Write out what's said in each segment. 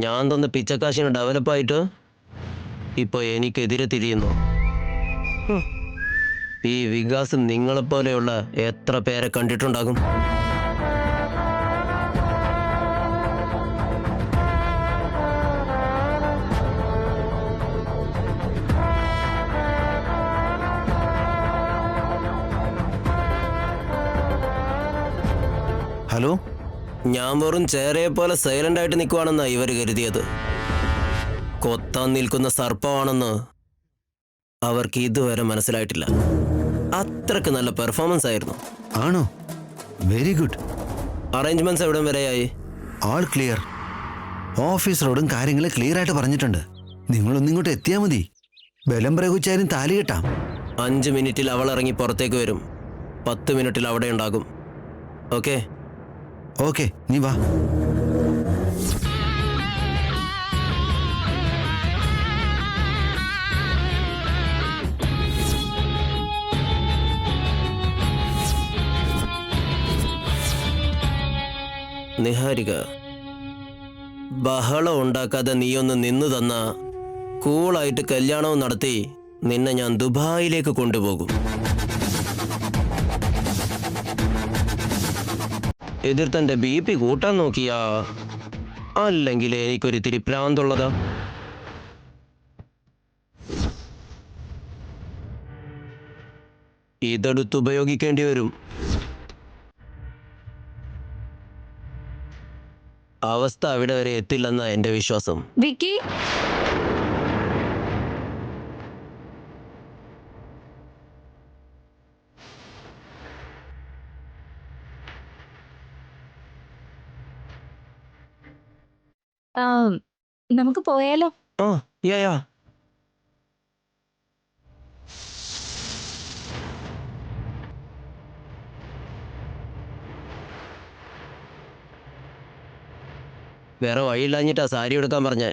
ഞാൻ തന്ന പിച്ചക്കാശിന് ഡെവലപ്പായിട്ട് ഇപ്പോൾ എനിക്കെതിരെ തിരിയുന്നു. ഈ വികാസ് നിങ്ങളെപ്പോലെയുള്ള എത്ര പേരെ കണ്ടിട്ടുണ്ടാകും? ഹലോ, ഞാൻ വെറും ചേരയെ പോലെ സൈലന്റ് ആയിട്ട് നിൽക്കുവാണെന്നാ ഇവർ കരുതിയത്. കൊത്താൻ നിൽക്കുന്ന സർപ്പമാണെന്ന് അവർക്ക് ഇതുവരെ മനസ്സിലായിട്ടില്ല. അത്രക്ക് നല്ല പെർഫോമൻസ് ആയിരുന്നു. ആണോ? Very good. അറേഞ്ച്മെന്റ്സ് എവിടം വരെയായി? ആൾ ക്ലിയർ. ഓഫീസറോടും കാര്യങ്ങൾ ക്ലിയർ ആയിട്ട് പറഞ്ഞിട്ടുണ്ട്. നിങ്ങളൊന്നിങ്ങോട്ട് എത്തിയാൽ മതി. ബലം പ്രയോഗിച്ചാലും താലി കെട്ടാം. 5 മിനിറ്റിൽ അവൾ ഇറങ്ങി പുറത്തേക്ക് വരും. 10 മിനിറ്റിൽ അവിടെ ഉണ്ടാകും. ഓക്കെ? ഓക്കെ, നീ വാ. നിഹാരിക, ബഹളം ഉണ്ടാക്കാതെ നീയൊന്ന് നിന്നു തന്ന കൂളായിട്ട് കല്യാണവും നടത്തി നിന്നെ ഞാൻ ദുബായിലേക്ക് കൊണ്ടുപോകും. എതിർത്തൻ്റെ BP കൂട്ടാൻ നോക്കിയാ, അല്ലെങ്കിൽ എനിക്കൊരിത്തിരി പ്രാന്തുള്ളതാ. ഇതെടുത്ത് ഉപയോഗിക്കേണ്ടി വരും. അവസ്ഥ അവിടെ വരെ എത്തില്ലെന്നാ എൻ്റെ വിശ്വാസം. വിക്കി, നമുക്ക് പോയാലോ? ആ, യാ. വേറെ വഴിയില്ലാഞ്ഞിട്ടാ സാരി എടുക്കാൻ പറഞ്ഞേ.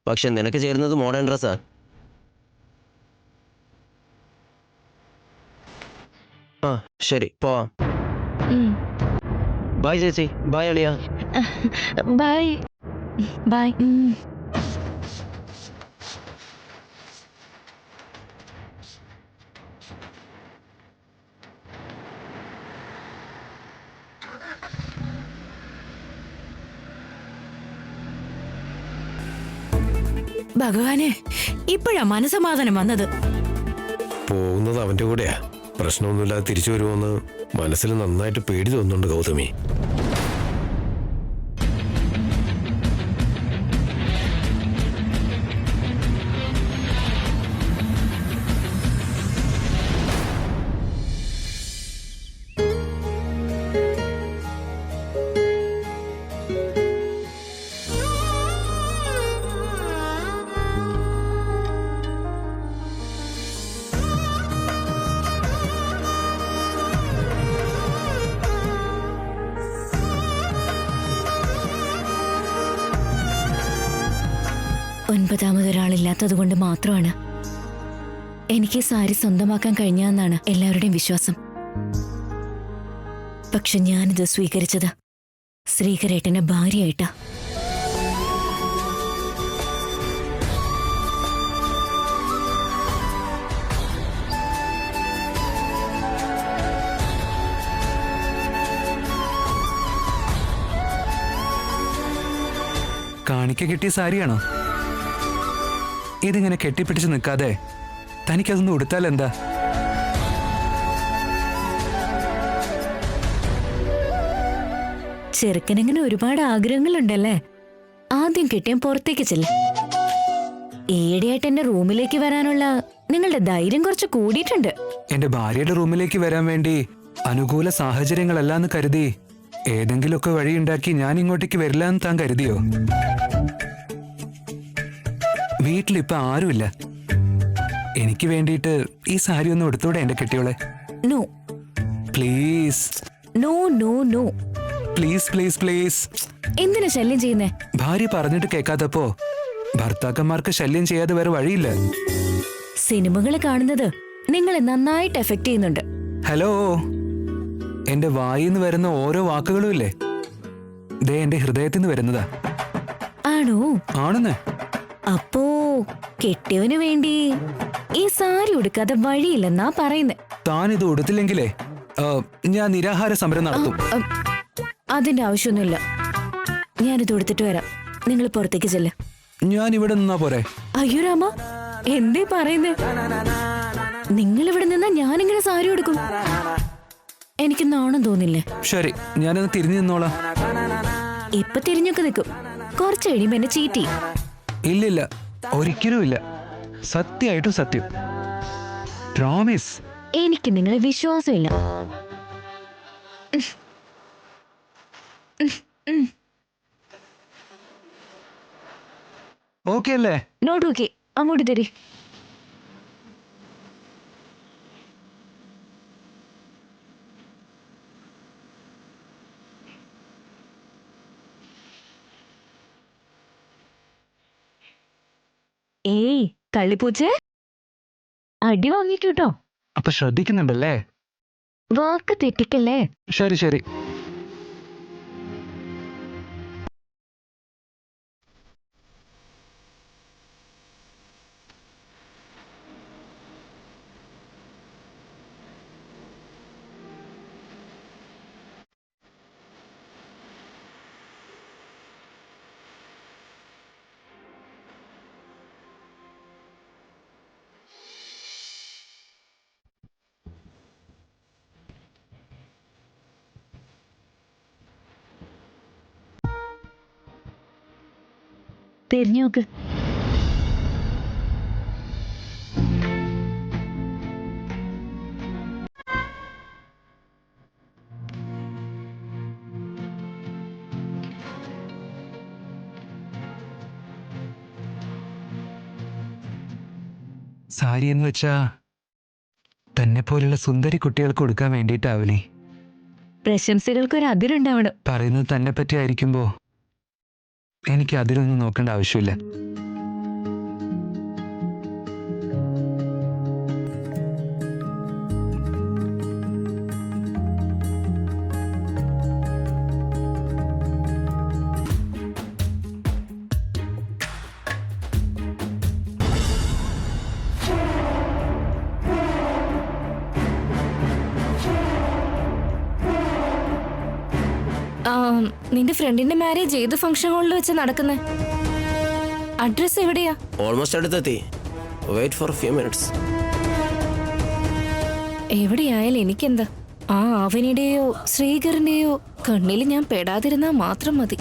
പക്ഷെ നിനക്ക് ചേരുന്നത് മോഡേൺ ഡ്രസ്സാ. ആ ശരി, പോവാം. ബൈ ചേച്ചി. ബൈ അളിയ. Bye bye. ഭഗവാനെ, ഇപ്പോഴാ മനസമാധാനം വന്നത്. പോകുന്നത് അവന്റെ കൂടെയാ. പ്രശ്നമൊന്നുമില്ലാതെ തിരിച്ചു വരുമോന്ന് മനസ്സിൽ നന്നായിട്ട് പേടി തോന്നുന്നുണ്ട് ഗൗതമി. ഒൻപതാമതൊരാളില്ലാത്തത് കൊണ്ട് മാത്രമാണ് എനിക്ക് സാരി സ്വന്തമാക്കാൻ കഴിഞ്ഞതെന്നാണ് എല്ലാവരുടെയും വിശ്വാസം. പക്ഷെ ഞാനിത് സ്വീകരിച്ചത് ശ്രീകരേട്ടന്റെ ഭാര്യയായിട്ടാ. കാണിക്ക കിട്ടിയ സാരിയാണോ? ഇതിങ്ങനെ കെട്ടിപ്പിടിച്ച് നിൽക്കാതെ തനിക്കതൊന്നും ഉടുത്താൽ എന്താ? ചെറുക്കനിങ്ങനെ ഒരുപാട് ആഗ്രഹങ്ങളുണ്ടല്ലേ. ആദ്യം കിട്ടിയാൻ പുറത്തേക്ക് ചെല്ലേ. ഈയിടെയായിട്ട് എന്റെ റൂമിലേക്ക് വരാനുള്ള നിങ്ങളുടെ ധൈര്യം കുറച്ച് കൂടിയിട്ടുണ്ട്. എന്റെ ഭാര്യയുടെ റൂമിലേക്ക് വരാൻ വേണ്ടി അനുകൂല സാഹചര്യങ്ങളല്ലാന്ന് കരുതി ഏതെങ്കിലുമൊക്കെ വഴിയുണ്ടാക്കി ഞാൻ ഇങ്ങോട്ടേക്ക് വരില്ല എന്ന് താൻ കരുതിയോ? വീട്ടിലിപ്പോ ആരുമില്ല. എനിക്ക് വേണ്ടിയിട്ട് ഈ സാരി ഒന്ന് എടുത്തൂടെ എന്റെ കെട്ടിയോളെ? No please. No no no please please please. എന്തിനാ ശല്യം ചെയ്യുന്നേ? ഭാര്യ പറഞ്ഞിട്ട് കേൾക്കാത്തപ്പോ ഭർത്താക്കന്മാർക്ക് ശല്യം ചെയ്യാതെ വേറെ വഴിയില്ല. സിനിമകൾ കാണുന്നത് നിങ്ങളെ നന്നായിട്ട് എഫക്ട് ചെയ്യുന്നുണ്ട്. ഹലോ, എന്റെ വായിന്ന് വരുന്ന ഓരോ വാക്കുകളും ഇല്ലേ, ദേ എന്റെ ഹൃദയത്തിൽ നിന്ന് വരുന്നതാ. ആണോ? ആണെന്ന്. അപ്പോ കെട്ടിയവന് വേണ്ടി ഈ സാരി ഉടുക്കാതെ വഴിയില്ലെന്നാ പറയുന്നേ. താൻ ഇത് ഉടുത്തില്ലെങ്കിലേ ഞാൻ നിരാഹാര സമരം നടത്തും. അതിന്റെ ആവശ്യമൊന്നുമില്ല. ഞാനിത് ഉടുത്തിട്ട് വരാം. നിങ്ങൾ പുറത്തേക്ക് ചെല്ല. ഞാൻ ഇവിടെ നിന്നാ പോരെ? അയ്യോ രാമ, എന്തേ പറയുന്നേ? നിങ്ങൾ ഇവിടെ നിന്നാ ഞാനിങ്ങനെ സാരി ഉടുക്കും? എനിക്ക് നാണം തോന്നില്ലേ? ശരി, ഞാനൊന്ന് തിരിഞ്ഞു നിന്നോളാം. ഇപ്പൊ തിരിഞ്ഞൊക്കെ നിൽക്കും. കുറച്ച് കഴിയുമ്പോ എന്നെ ചീറ്റി. ഇല്ലില്ല, ഒരിക്കലും ഇല്ല. സത്യമായിട്ടും സത്യം. പ്രോമിസ്. എനിക്ക് നിങ്ങളെ വിശ്വാസമില്ല. ഓക്കെ അല്ലേ? Not okay. അങ്ങോട്ട് തരി. ഏയ് കള്ളിപ്പൂച്ചേ, അടി വാങ്ങിക്കൂട്ടോ. അപ്പൊ ശ്രദ്ധിക്കുന്നുണ്ടല്ലേ? വാക്ക് തെറ്റിക്കല്ലേ. ശരി ശരി. തിരിഞ്ഞു നോക്ക്. സാരി എന്ന് വെച്ചാ തന്നെ പോലുള്ള സുന്ദരി കുട്ടികൾക്ക് കൊടുക്കാൻ വേണ്ടിയിട്ടാവില്ലേ? പ്രശംസകൾക്കൊരു അതിരുണ്ടാവണം. പറയുന്നത് തന്നെ പറ്റി ആയിരിക്കുമ്പോ എനിക്ക് അതിലൊന്നും നോക്കേണ്ട ആവശ്യമില്ല. നിന്റെ ഫ്രണ്ടിന്റെ മാരേജ് ഏത് ഫംഗ്ഷൻ ഹാളിൽ വെച്ച് നടക്കുന്നേ? അഡ്രസ് എവിടെയാ? ഓൾമോസ്റ്റ് അടുത്തെത്തി. Wait for few minutes. എവിടെയായാലും എനിക്കെന്താ, ആ അവനിടെയോ ശ്രീകറിന്റെയോ കണ്ണിൽ ഞാൻ പെടാതിരുന്നാ മാത്രം മതി.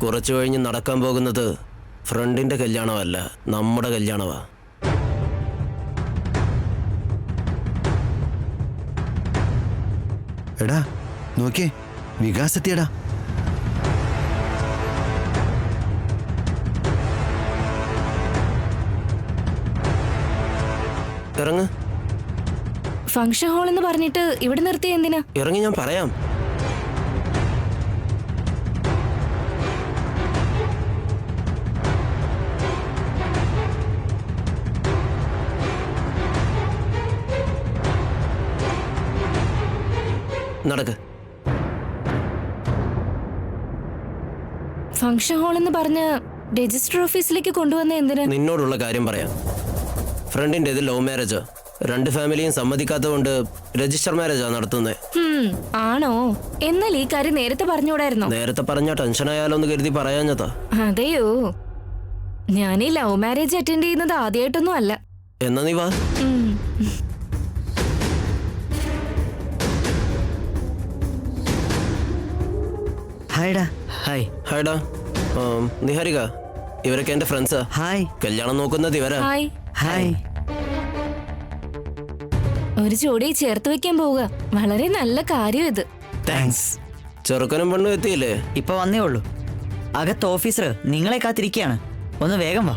കുറച്ചു കഴിഞ്ഞ് നടക്കാൻ പോകുന്നത് ഫ്രണ്ടിന്റെ കല്യാണമല്ല, നമ്മുടെ കല്യാണമാ. എടാ നോക്കിയേ, വികാസ് എത്തിയടാ. ഇറങ്ങ്. ഫംഗ്ഷൻ ഹാൾ എന്ന് പറഞ്ഞിട്ട് ഇവിടെ നിർത്തിയ എന്തിനാ? ഇറങ്ങി, ഞാൻ പറയാം. നടക്ക്. ഫംഗ്ഷൻ ഹാൾ എന്ന് പറഞ്ഞ് രജിസ്റ്റർ ഓഫീസിലേക്ക് കൊണ്ടുവന്ന എന്തിനാ? നിന്നോടുള്ള കാര്യം പറയാം. ഫ്രണ്ടിന്റെ ഇത് ലവ് മാരേജാ. രണ്ട് ഫാമിലിയും സമ്മതിക്കാത്തതുകൊണ്ട് രജിസ്റ്റർ മാരേജാ നടത്തുന്നത്. ആണോ? എന്നാൽ ഈ കാര്യം നേരത്തെ പറഞ്ഞുകൂടായിരുന്നോ? നേരത്തെ പറഞ്ഞ ടെൻഷൻ ആയാലോ എന്ന് കരുതി പറയാഞ്ഞതാ. അതെയോ? ഞാൻ ഈ ലവ് മാരേജ് അറ്റൻഡ് ചെയ്യുന്നത് ആദ്യമായിട്ടൊന്നും അല്ല. എന്നാ നീ വാ. ഹായ്ഡാ. ഹായ്. ഹായ്ഡാ. നിഹാരിക, ഇവരൊക്കെ എന്റെ ഫ്രണ്ട്സാ. ഹായ്. കല്യാണം നോക്കുന്നത് ഇവരാ. ഹായ്. ഹായ്. ഒരു ജോഡി ചേർത്ത് വെക്കാൻ പോവുക. വളരെ നല്ല കാര്യം ഇത്. താങ്ക്സ്. ചെറുക്കനും പെണ്ണും എത്തിയില്ലേ? ഇപ്പൊ വന്നേ ഉള്ളൂ. അകത്ത് ഓഫീസർ നിങ്ങളെ കാത്തിരിക്കുകയാണ്. ഒന്ന് വേഗം വാ.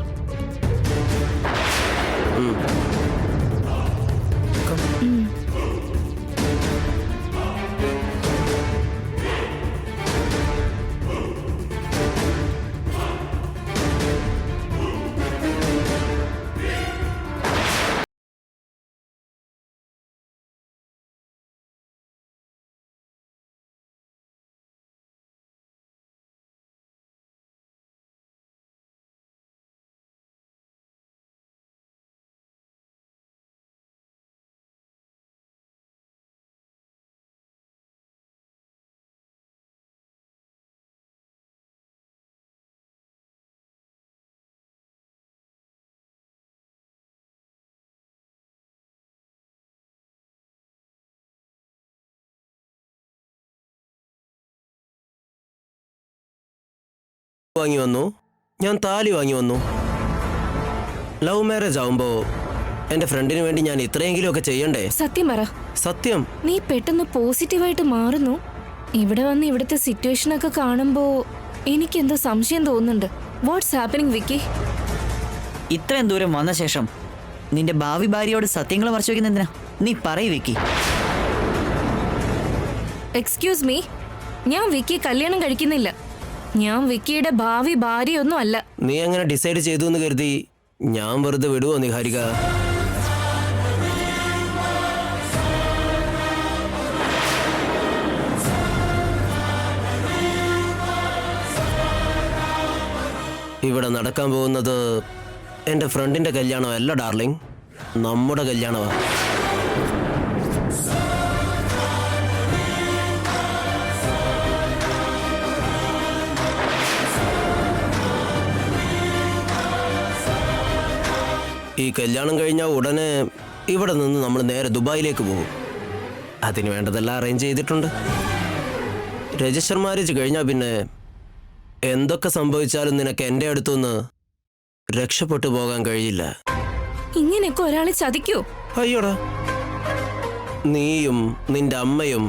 വാങ്ങി വന്നു, ഞാൻ താലി വാങ്ങി വന്നു. ലവ് മാരേജ് ആവുമ്പോ എന്റെ ഫ്രണ്ടിന് വേണ്ടി ഞാൻ ഇത്രയെങ്കിലും ഒക്കെ ചെയ്യണ്ടേ? സത്യം പറ, സത്യം. നീ പെട്ടെന്ന് പോസിറ്റീവായിട്ട് മാറുന്നു. ഇവിടെ വന്ന് ഇവിടുത്തെ സിറ്റുവേഷൻ ഒക്കെ കാണുമ്പോ എനിക്കെന്തോ സംശയം തോന്നുന്നുണ്ട്. വാട്ട്സ് ഹാപ്പനിങ് വിക്കി? ഇത്രയും ദൂരം വന്ന ശേഷം നിന്റെ ഭാവി ഭാര്യയോട് സത്യങ്ങൾ മറച്ചു വെക്കുന്ന എന്തിനാ? നീ പറയ് വിക്കി. എക്സ്ക്യൂസ് മീ, ഞാൻ വിക്കി കല്യാണം കഴിക്കുന്നില്ല. ഞാൻ വിക്കിയുടെ ഭാവി ഭാര്യയൊന്നും അല്ല. നീ അങ്ങനെ ഡിസൈഡ് ചെയ്തു എന്ന് കരുതി ഞാൻ വെറുതെ വിടുവോ നിഹാരിക? ഇവിടെ നടക്കാൻ പോകുന്നത് എൻ്റെ ഫ്രണ്ടിൻ്റെ കല്യാണമല്ല ഡാർലിംഗ്, നമ്മുടെ കല്യാണമാണ്. ഈ കല്യാണം കഴിഞ്ഞാൽ ഉടനെ ഇവിടെ നിന്ന് നമ്മൾ നേരെ ദുബായിലേക്ക് പോകും. അതിന് വേണ്ടതെല്ലാം അറേഞ്ച് ചെയ്തിട്ടുണ്ട്. രജിസ്റ്റർ മാരേജ് കഴിഞ്ഞാൽ പിന്നെ എന്തൊക്കെ സംഭവിച്ചാലും നിനക്ക് എൻ്റെ അടുത്തുനിന്ന് രക്ഷപ്പെട്ടു പോകാൻ കഴിയില്ല. ഇങ്ങനെയൊക്കെ ഒരാളെ ചതിക്കോ? അയ്യോടാ, നീയും നിന്റെ അമ്മയും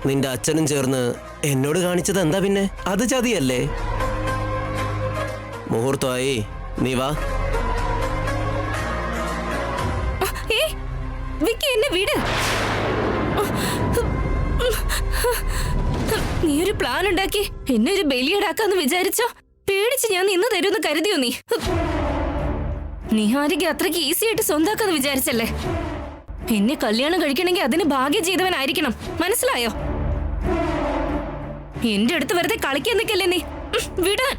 നിന്റെ അച്ഛനും ചേർന്ന് എന്നോട് കാണിച്ചത് എന്താ പിന്നെ? അത് ചതിയല്ലേ? മുഹൂർത്തമായി, നീ വാ. വിക്കി, എന്നെ വിട്. നീ ഒരു പ്ലാൻ ഉണ്ടാക്കി എന്നെ ഒരു ബലിയടാക്കാന്ന് വിചാരിച്ചോ? പേടിച്ച് ഞാൻ നിന്ന് തരുമെന്ന് കരുതിയോ നീ? നിഹാരിക അത്രയ്ക്ക് ഈസി ആയിട്ട് സ്വന്താക്കാന്ന് വിചാരിച്ചല്ലേ? എന്നെ കല്യാണം കഴിക്കണമെങ്കിൽ അതിന് ഭാഗ്യം ചെയ്തവനായിരിക്കണം, മനസ്സിലായോ? എന്റെ അടുത്ത് വെറുതെ കളിക്കാൻ നിൽക്കല്ലേ നീ? വിടാൻ.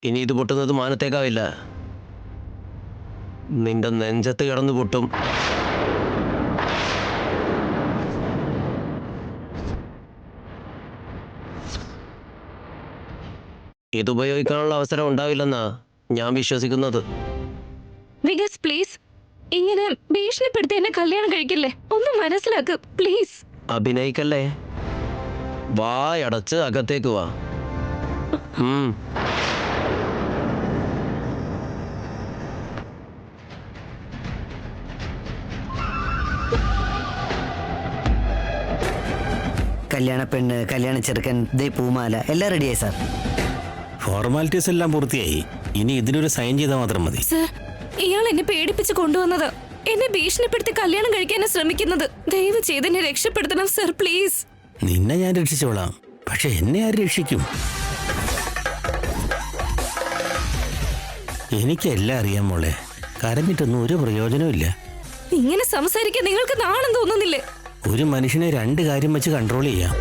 ഇനി ഇത് പൊട്ടുന്നത് മാനത്തേക്കാവില്ല, നിന്റെ നെഞ്ചത്ത് കിടന്ന് പൊട്ടും. ഇതുപയോഗിക്കാനുള്ള അവസരം ഉണ്ടാവില്ലെന്നാ ഞാൻ വിശ്വസിക്കുന്നത്. വികാസ് പ്ലീസ്, ഇങ്ങനെ ഭീഷണിപ്പെടുത്തി എന്നെ കല്യാണം കഴിക്കില്ലേ? ഒന്ന് മനസ്സിലാക്ക് പ്ലീസ്. അഭിനയിക്കല്ലേ, വായടച്ച് അകത്തേക്ക് വാ. കല്യാണ പെണ്ണ്, കല്യാണ ചെറുക്കൻ, ദേ പൂമാല എല്ലാം റെഡിയായി സാർ. ഫോർമാലിറ്റീസ് എല്ലാം പൂർത്തിയായി. ഇനി ഇതിനൊരു സൈൻ ചെയ്താൽ മാത്രം മതി. സർ, ഇയാൾ എന്നെ പേടിപ്പിച്ച് കൊണ്ടുവന്നത്, എന്നെ ഭീഷണിപ്പെടുത്തി കല്യാണം കഴിക്കാനാണ് ശ്രമിക്കുന്നത്. ദയവ് ചെയ്ത് എന്നെ രക്ഷപ്പെടുത്തണം സർ, പ്ലീസ്. നിന്നെ ഞാൻ രക്ഷിച്ചോളാം, പക്ഷെ എന്നെ ആര് രക്ഷിക്കും? എനിക്കെല്ലാം അറിയാം മോളെ. കരഞ്ഞിട്ടൊന്നും ഒരു പ്രയോജനമില്ല. ഇങ്ങനെ സംസാരിക്കാൻ നിങ്ങൾക്ക് നാണം തോന്നുന്നില്ലേ? ഒരു മനുഷ്യനെ രണ്ട് കാര്യം വെച്ച് കൺട്രോൾ ചെയ്യാം.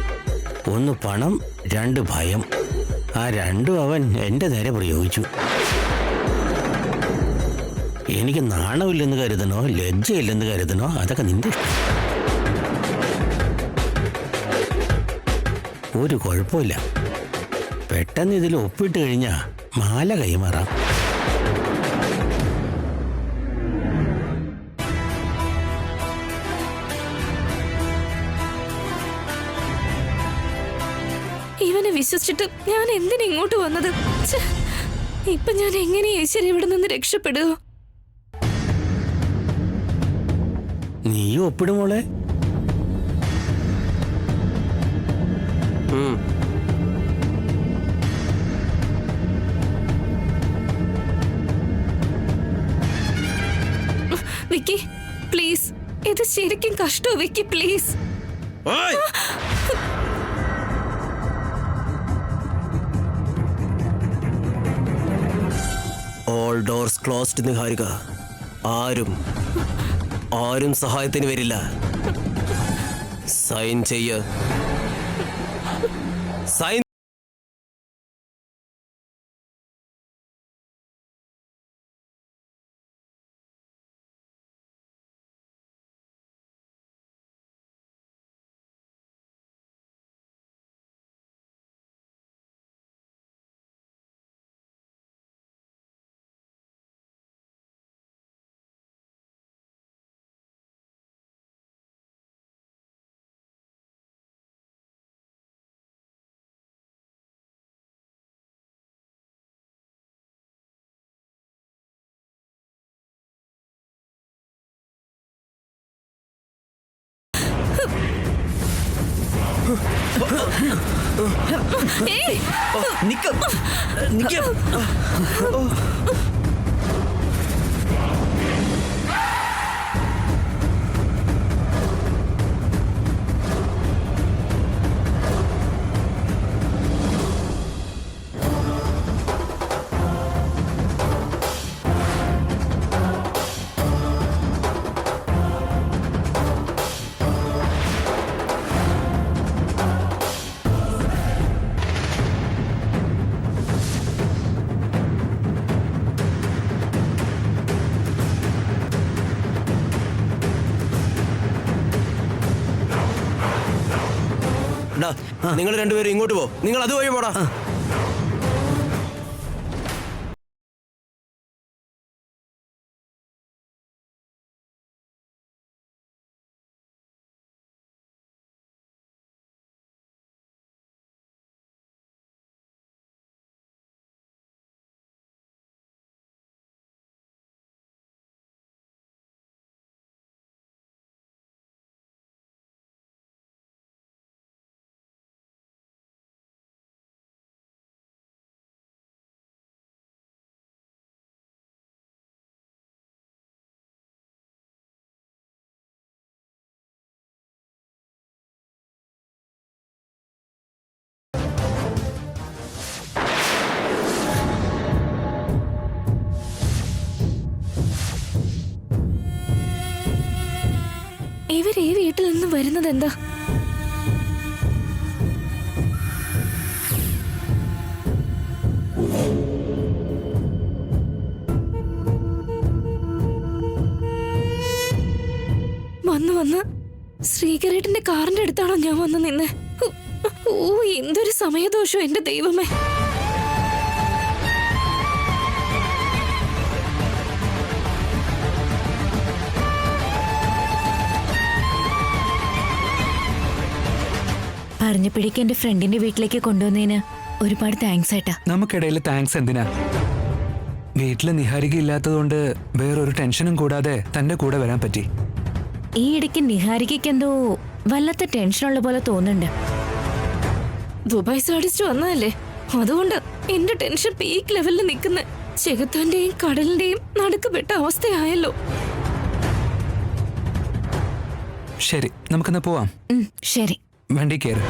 ഒന്ന് പണം, രണ്ട് ഭയം. ആ രണ്ടും അവൻ എൻ്റെ നേരെ പ്രയോഗിച്ചു. എനിക്ക് നാണമില്ലെന്ന് കരുതണോ ലജ്ജയില്ലെന്ന് കരുതണോ അതൊക്കെ നിന്റെ ഇഷ്ടം. ഒരു കുഴപ്പമില്ല. പെട്ടെന്ന് ഇതിൽ ഒപ്പിട്ട് കഴിഞ്ഞാൽ മാല കൈമാറാം. ഇവനെ വിശ്വസിച്ചിട്ട് ഞാൻ എന്തിനാ ഇങ്ങോട്ട് വന്നത്? ഇപ്പൊ ഞാൻ എങ്ങനെ ഈശ്വരൻ ഇവിടെ നിന്ന് രക്ഷപ്പെടുക? നീ ഒപ്പിടും മോളെ. വിക്കി പ്ലീസ്, ഇത് ശരിക്കും കഷ്ടോ Vicky, please. All doors closed Niharika. ആരും സഹായത്തിന് വരില്ല. സൈൻ ചെയ്യ. സൈൻ ഏയ്, നിക്ക് നിക്ക്. നിങ്ങൾ രണ്ടുപേരും ഇങ്ങോട്ട് പോ. നിങ്ങൾ അതുവഴി പോടാ. ഇവർ ഈ വീട്ടിൽ നിന്ന് വരുന്നത് എന്താ? വന്ന് ശ്രീകരേട്ടന്റെ കാറിന്റെ അടുത്താണോ ഞാൻ വന്ന് നിന്നെ? ഓ, എന്തൊരു സമയദോഷം എന്റെ ദൈവമേ. പറഞ്ഞു പിടിക്ക് എന്റെ ഫ്രണ്ടിന്റെ വീട്ടിലേക്ക് കൊണ്ടുവന്നതിന് ഒരുപാട് താങ്ക്സ് ഏട്ടാ. നമുക്കിടയിൽ താങ്ക്സ് എന്തിനാ? വീട്ടില് നിഹാരിക ഇല്ലാത്തതുകൊണ്ട് വേറൊരു ടെൻഷനും കൂടാതെ തന്റെ കൂടെ വരാൻ പറ്റി. ഈ ഇടയ്ക്ക് നിഹാരികയ്ക്ക് എന്തോ വല്ലാത്ത ടെൻഷനുള്ള പോലെ തോന്നുന്നുണ്ട്. ദുബായ് സാഡിസ്റ്റ് വന്നതല്ലേ, അതുകൊണ്ട് എന്റെ ടെൻഷൻ പീക്ക് ലെവലിൽ നിൽക്കുന്ന ചെകുത്താന്റെയും കടലിന്റെയും നടുക്കുപെട്ട അവസ്ഥയായല്ലോ. ശരി, നമുക്കെന്നാ പോവാം. ശരി, വണ്ടി കയറി.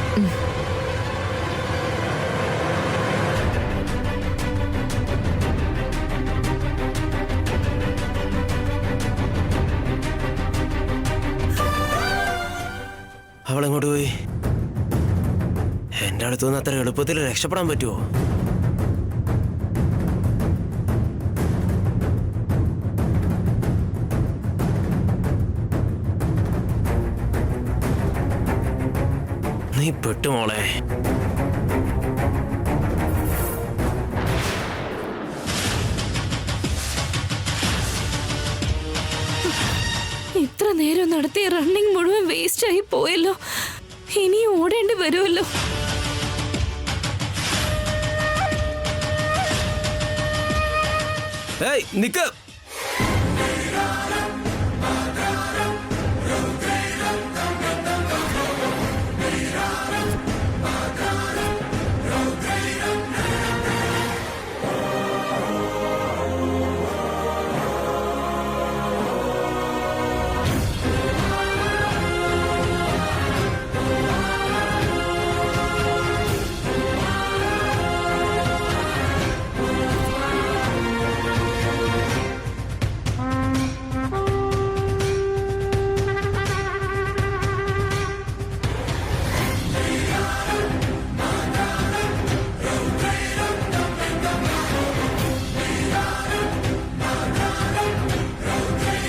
അവളെങ്ങോട്ട് പോയി? എന്റെ അടുത്തുനിന്ന് അത്ര എളുപ്പത്തിൽ രക്ഷപ്പെടാൻ പറ്റുമോ? നീ പെട്ടുമോളെ. ഇത്ര നേരം നടത്തിയ റണ്ണിങ് മുഴുവൻ വേസ്റ്റ് ആയി പോയല്ലോ. ഇനി ഓടേണ്ടി വരുമല്ലോ. ഏയ് നിക്ക്.